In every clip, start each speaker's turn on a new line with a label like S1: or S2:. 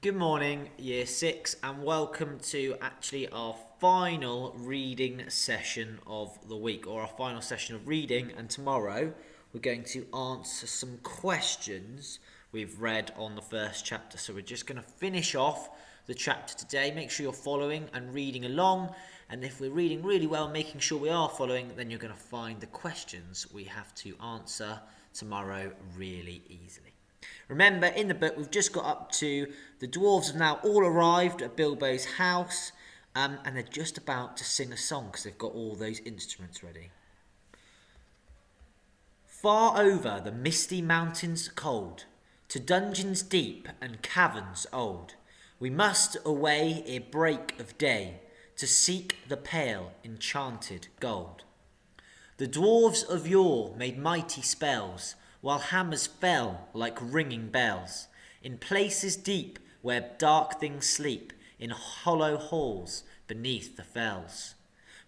S1: Good morning, Year 6, and welcome to actually our final reading session of the week, or our final session of reading. And tomorrow we're going to answer some questions we've read on the first chapter. So we're just going to finish off the chapter today. Make sure you're following and reading along. And if we're reading really well, making sure we are following, then you're going to find the questions we have to answer tomorrow really easily. Remember, in the book, we've just got up to the dwarves have now all arrived at Bilbo's house, and they're just about to sing a song because they've got all those instruments ready. Far over the misty mountains cold, to dungeons deep and caverns old, we must away ere break of day, to seek the pale enchanted gold. The dwarves of yore made mighty spells, while hammers fell like ringing bells, in places deep where dark things sleep, in hollow halls beneath the fells.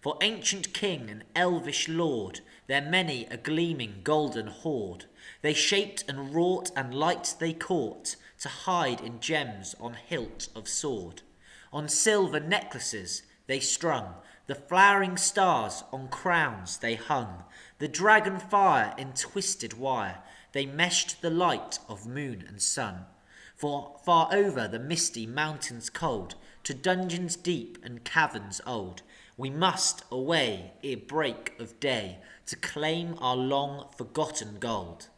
S1: For ancient king and elvish lord, there many a gleaming golden hoard, they shaped and wrought and light they caught, to hide in gems on hilt of sword. On silver necklaces they strung, the flowering stars on crowns they hung, the dragon fire in twisted wire, they meshed the light of moon and sun. For far over the misty mountains cold, to dungeons deep and caverns old, we must away ere break of day, to claim our long forgotten gold.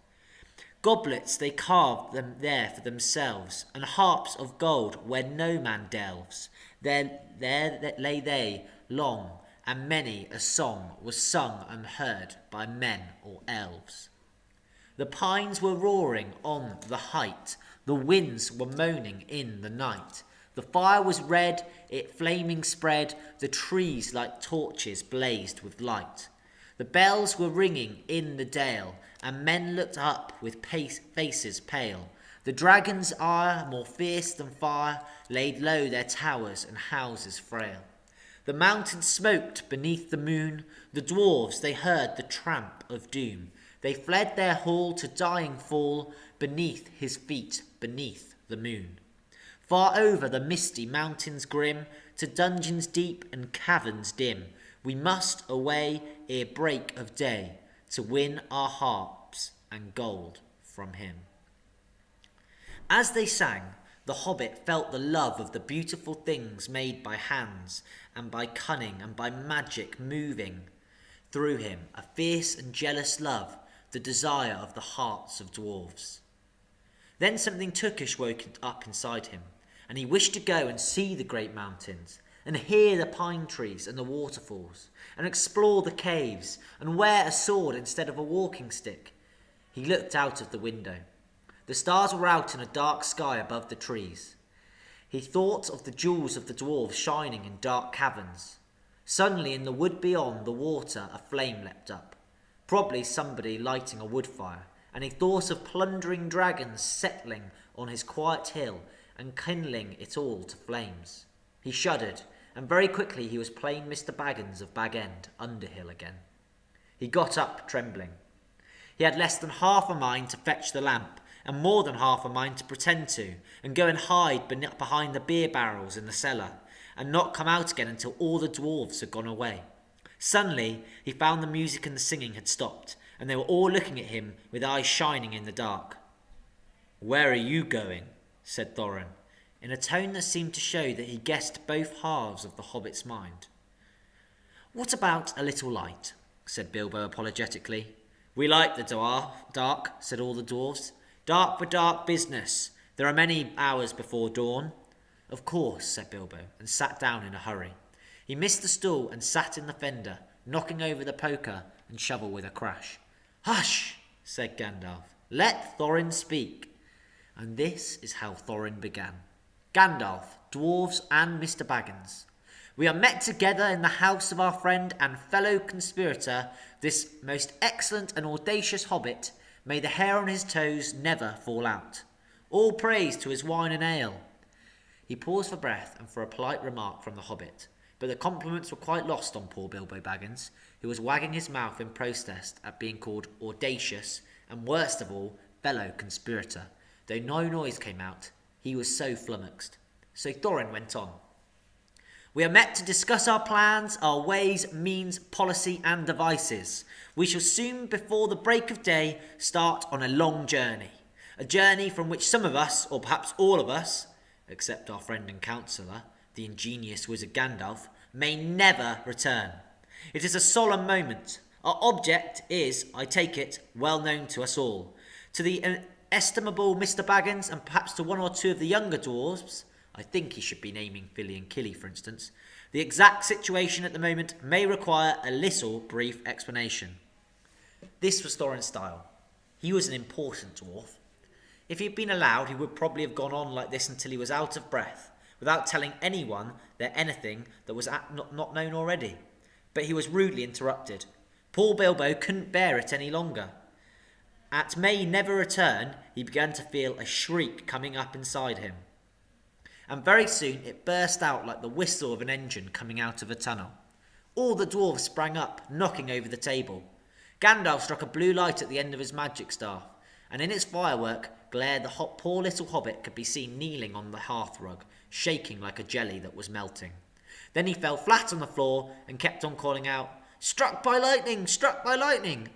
S1: Goblets they carved them there for themselves, and harps of gold where no man delves. There lay they long, and many a song was sung unheard by men or elves. The pines were roaring on the height, the winds were moaning in the night. The fire was red, it flaming spread, the trees like torches blazed with light. The bells were ringing in the dale, and men looked up with faces pale. The dragon's ire, more fierce than fire, laid low their towers and houses frail. The mountains smoked beneath the moon, the dwarves they heard the tramp of doom. They fled their hall to dying fall, beneath his feet, beneath the moon. Far over the misty mountains grim, to dungeons deep and caverns dim, we must away ere break of day, to win our harps and gold from him. As they sang, the hobbit felt the love of the beautiful things made by hands, and by cunning and by magic moving through him, a fierce and jealous love, the desire of the hearts of dwarves. Then something Tookish woke up inside him, and he wished to go and see the great mountains, and hear the pine trees and the waterfalls, and explore the caves, and wear a sword instead of a walking stick. He looked out of the window. The stars were out in a dark sky above the trees. He thought of the jewels of the dwarves shining in dark caverns. Suddenly in the wood beyond the water a flame leapt up, probably somebody lighting a wood fire, and he thought of plundering dragons settling on his quiet hill and kindling it all to flames. He shuddered, and very quickly he was plain Mr. Baggins of Bag End, Underhill again. He got up, trembling. He had less than half a mind to fetch the lamp, and more than half a mind to pretend to, and go and hide behind the beer barrels in the cellar, and not come out again until all the dwarves had gone away. Suddenly he found the music and the singing had stopped, and they were all looking at him with eyes shining in the dark. "Where are you going?" said Thorin, in a tone that seemed to show that he guessed both halves of the hobbit's mind. "What about a little light?" said Bilbo apologetically. "We like the dark," said all the dwarves. "Dark for dark business. There are many hours before dawn." "Of course," said Bilbo, and sat down in a hurry. He missed the stool and sat in the fender, knocking over the poker and shovel with a crash. "Hush!" said Gandalf. "Let Thorin speak." And this is how Thorin began. "Gandalf, dwarves, and Mr. Baggins, we are met together in the house of our friend and fellow conspirator, this most excellent and audacious hobbit. May the hair on his toes never fall out. All praise to his wine and ale." He paused for breath and for a polite remark from the hobbit, but the compliments were quite lost on poor Bilbo Baggins, who was wagging his mouth in protest at being called audacious, and worst of all, fellow conspirator. Though no noise came out, He was so flummoxed. So Thorin went on. We are met to discuss our plans, our ways, means, policy and devices. We shall soon before the break of day start on a long journey. A journey from which some of us, or perhaps all of us, except our friend and counsellor, the ingenious wizard Gandalf, may never return. It is a solemn moment. Our object is, I take it, well known to us all. To the estimable Mr. Baggins, and perhaps to one or two of the younger dwarves, I think he should be naming Philly and Killy, for instance, the exact situation at the moment may require a little brief explanation. This was Thorin's style. He was an important dwarf. If he had been allowed, he would probably have gone on like this until he was out of breath, without telling anyone there anything that was not known already. But he was rudely interrupted. Poor Bilbo couldn't bear it any longer. At may never return, he began to feel a shriek coming up inside him. And very soon it burst out like the whistle of an engine coming out of a tunnel. All the dwarves sprang up, knocking over the table. Gandalf struck a blue light at the end of his magic staff, and in its firework glare the poor little hobbit could be seen kneeling on the hearthrug, shaking like a jelly that was melting. Then he fell flat on the floor and kept on calling out, struck by lightning,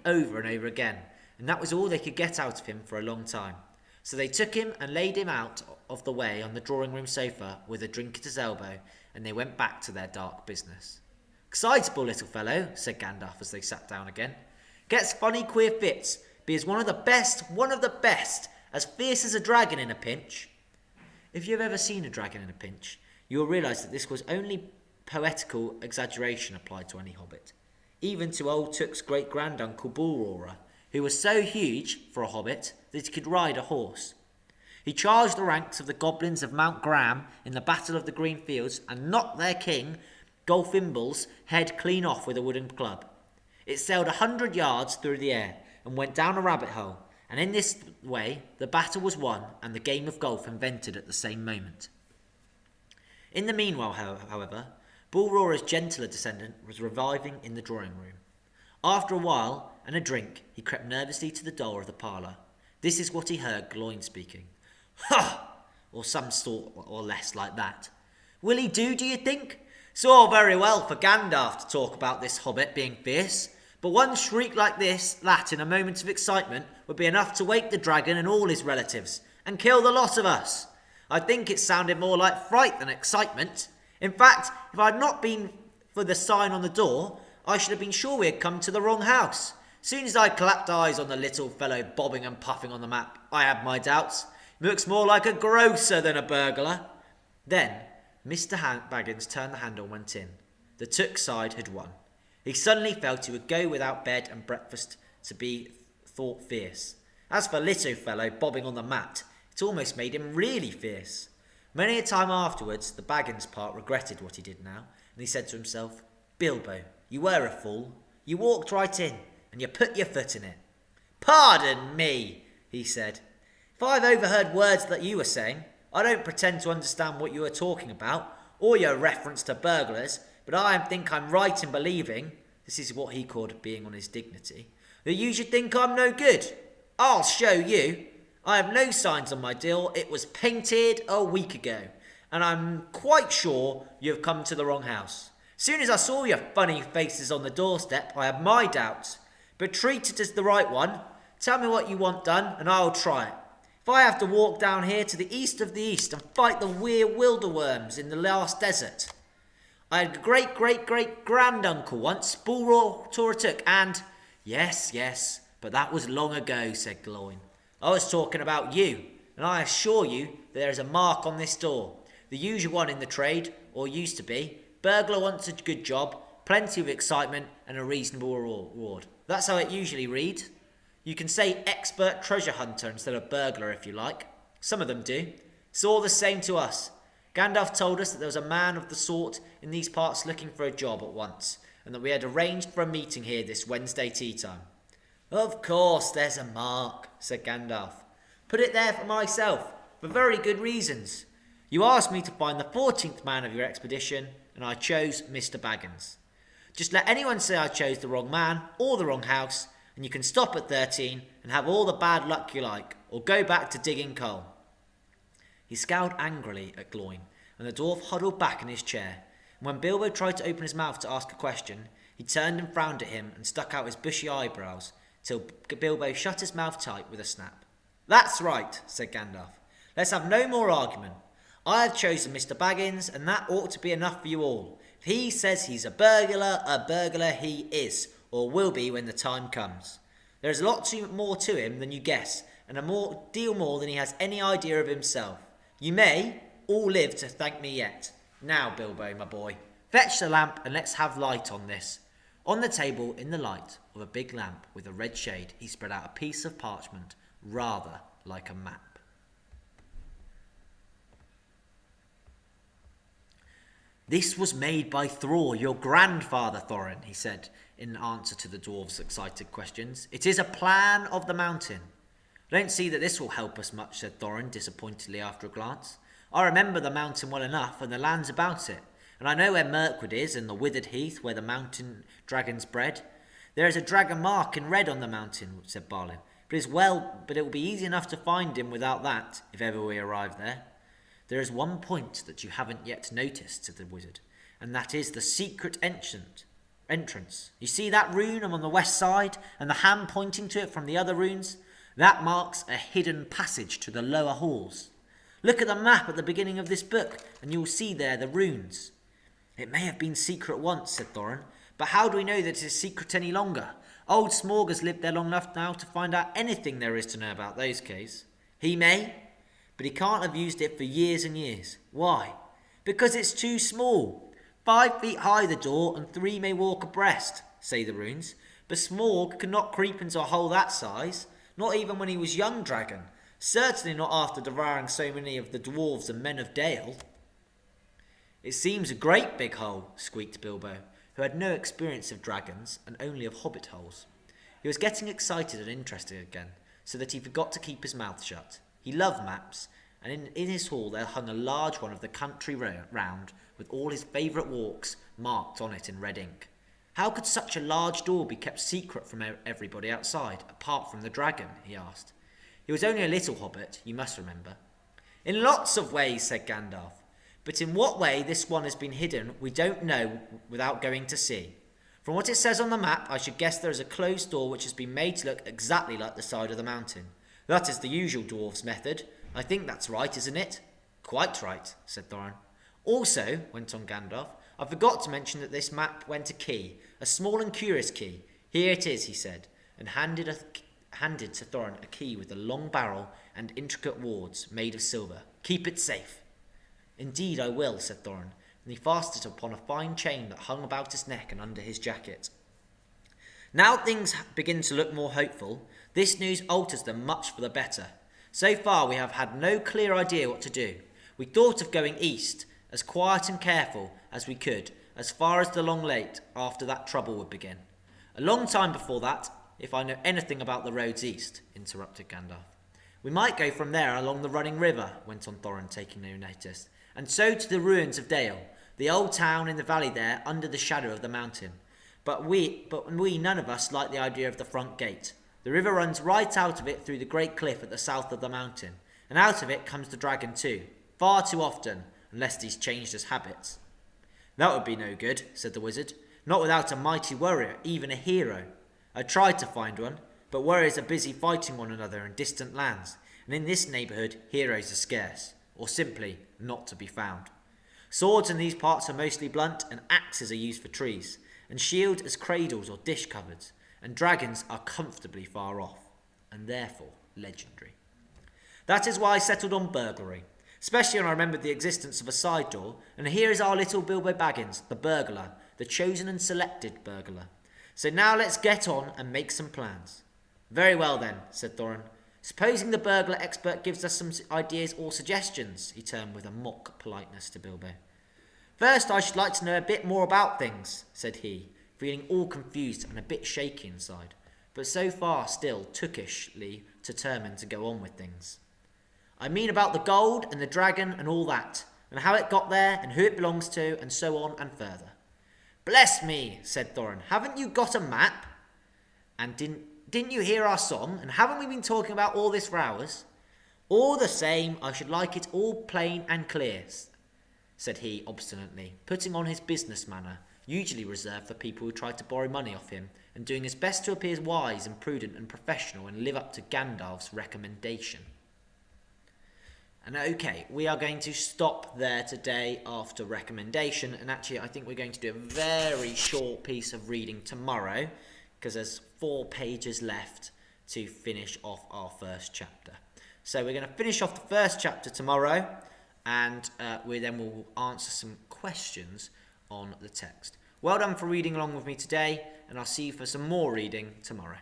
S1: over and over again, and that was all they could get out of him for a long time. So they took him and laid him out of the way on the drawing-room sofa with a drink at his elbow, and they went back to their dark business. Excitable little fellow, said Gandalf as they sat down again. Gets funny queer fits, but is one of the best, as fierce as a dragon in a pinch. If you have ever seen a dragon in a pinch, you will realise that this was only poetical exaggeration applied to any hobbit. Even to old Took's great-granduncle Bullroarer, who was so huge, for a hobbit, that he could ride a horse. He charged the ranks of the goblins of Mount Graham in the Battle of the Green Fields and knocked their king, Golfimble's head clean off with a wooden club. It sailed 100 yards through the air and went down a rabbit hole, and in this way the battle was won and the game of golf invented at the same moment. In the meanwhile, however, Bullroarer's gentler descendant was reviving in the drawing-room. After a while, and a drink, he crept nervously to the door of the parlour. This is what he heard Gloin speaking. Ha! Or some sort or less like that. Will he do you think? It's all very well for Gandalf to talk about this hobbit being fierce, but one shriek like that in a moment of excitement would be enough to wake the dragon and all his relatives, and kill the lot of us. I think it sounded more like fright than excitement. In fact, if I had not been for the sign on the door, I should have been sure we had come to the wrong house. Soon as I clapped eyes on the little fellow bobbing and puffing on the map, I had my doubts. He looks more like a grocer than a burglar. Then Mr. Baggins turned the handle and went in. The Took side had won. He suddenly felt he would go without bed and breakfast to be thought fierce. As for little fellow bobbing on the mat, it almost made him really fierce. Many a time afterwards, the Baggins part regretted what he did now, and he said to himself, Bilbo, you were a fool. You walked right in, and you put your foot in it. Pardon me, he said. If I've overheard words that you were saying, I don't pretend to understand what you are talking about, or your reference to burglars, but I think I'm right in believing, this is what he called being on his dignity, that you should think I'm no good. I'll show you. I have no signs on my door. It was painted a week ago, and I'm quite sure you have come to the wrong house. Soon as I saw your funny faces on the doorstep, I had my doubts, but treat it as the right one. Tell me what you want done, and I'll try it. If I have to walk down here to the east of the east and fight the weird wilderworms in the last desert. I had a great-great-great-granduncle once, Bullroarer Took, and... Yes, but that was long ago, said Gloin. I was talking about you, and I assure you that there is a mark on this door. The usual one in the trade, or used to be. Burglar wants a good job, plenty of excitement, and a reasonable reward. That's how it usually reads. You can say expert treasure hunter instead of burglar if you like. Some of them do. It's all the same to us. Gandalf told us that there was a man of the sort in these parts looking for a job at once, and that we had arranged for a meeting here this Wednesday tea time. Of course there's a mark, said Gandalf. Put it there for myself, for very good reasons. You asked me to find the 14th man of your expedition, and I chose Mr. Baggins. Just let anyone say I chose the wrong man or the wrong house, and you can stop at 13 and have all the bad luck you like, or go back to digging coal. He scowled angrily at Gloin, and the dwarf huddled back in his chair. And when Bilbo tried to open his mouth to ask a question, he turned and frowned at him and stuck out his bushy eyebrows, till Bilbo shut his mouth tight with a snap. "That's right," said Gandalf. "Let's have no more argument. I have chosen Mr. Baggins, and that ought to be enough for you all. If he says he's a burglar he is, or will be when the time comes. There is a lot more to him than you guess, and a deal more than he has any idea of himself. You may all live to thank me yet. Now, Bilbo, my boy, fetch the lamp and let's have light on this." On the table, in the light of a big lamp with a red shade, he spread out a piece of parchment, rather like a map. "This was made by Thror, your grandfather, Thorin," he said, in answer to the dwarves' excited questions. "It is a plan of the mountain." "I don't see that this will help us much," said Thorin disappointedly after a glance. "I remember the mountain well enough, and the lands about it, and I know where Mirkwood is, and the withered heath where the mountain dragons bred. There is a dragon mark in red on the mountain," said Balin, but it will be easy enough to find him without that, if ever we arrive there." "There is one point that you haven't yet noticed," said the wizard, "and that is the secret entrance. You see that rune on the west side, and the hand pointing to it from the other runes? That marks a hidden passage to the lower halls. Look at the map at the beginning of this book, and you will see there the runes." "It may have been secret once," said Thorin, "but how do we know that it is secret any longer? Old Smaug has lived there long enough now to find out anything there is to know about those caves. He may, but he can't have used it for years and years. Why? Because it's too small. 5 feet high the door, and 3 may walk abreast, say the runes. But Smaug could not creep into a hole that size, not even when he was young dragon. Certainly not after devouring so many of the dwarves and men of Dale." "It seems a great big hole," squeaked Bilbo, who had no experience of dragons and only of hobbit holes. He was getting excited and interested again, so that he forgot to keep his mouth shut. He loved maps, and in his hall there hung a large one of the country round, with all his favourite walks marked on it in red ink. How could such a large door be kept secret from everybody outside, apart from the dragon? He asked. He was only a little hobbit, you must remember. "In lots of ways," said Gandalf. "But in what way this one has been hidden we don't know without going to see. From what it says on the map, I should guess there is a closed door which has been made to look exactly like the side of the mountain. That is the usual dwarf's method. I think that's right, isn't it?" "Quite right," said Thorin. "Also," went on Gandalf, "I forgot to mention that this map went a key, a small and curious key. Here it is," he said, and handed to Thorin a key with a long barrel and intricate wards made of silver. "Keep it safe." "Indeed I will," said Thorin, and he fastened it upon a fine chain that hung about his neck and under his jacket. Now things begin to look more hopeful. This news alters them much for the better. So far we have had no clear idea what to do. We thought of going east, as quiet and careful as we could, as far as the Long Lake after that trouble would begin. A long time before that, if I know anything about the roads east," interrupted Gandalf. "We might go from there along the running river," went on Thorin, taking no notice, "and so to the ruins of Dale, the old town in the valley there under the shadow of the mountain. But we none of us like the idea of the front gate. The river runs right out of it through the great cliff at the south of the mountain, and out of it comes the dragon too, far too often, unless he's changed his habits." "That would be no good," said the wizard. "Not without a mighty warrior, even a hero. I tried to find one, but warriors are busy fighting one another in distant lands, and in this neighbourhood heroes are scarce, or simply not to be found. Swords in these parts are mostly blunt, and axes are used for trees, and shields as cradles or dish cupboards, and dragons are comfortably far off, and therefore legendary. That is why I settled on burglary, especially when I remembered the existence of a side door, and here is our little Bilbo Baggins, the burglar, the chosen and selected burglar. So now let's get on and make some plans." "Very well then," said Thorin. "Supposing the burglar expert gives us some ideas or suggestions," he turned with a mock politeness to Bilbo. "First, I should like to know a bit more about things," said he, feeling all confused and a bit shaky inside, but so far still tookishly determined to go on with things. "I mean about the gold and the dragon and all that, and how it got there and who it belongs to, and so on and further." "Bless me," said Thorin, "haven't you got a map? And didn't you hear our song, and haven't we been talking about all this for hours?" All the same, I should like it all plain and clear, said he obstinately, putting on his business manner, usually reserved for people who tried to borrow money off him, and doing his best to appear wise and prudent and professional and live up to Gandalf's recommendation. And okay, we are going to stop there today after recommendation, and actually I think we're going to do a very short piece of reading tomorrow, because there's 4 pages left to finish off our first chapter. So we're going to finish off the first chapter tomorrow, and we then will answer some questions on the text. Well done for reading along with me today, and I'll see you for some more reading tomorrow.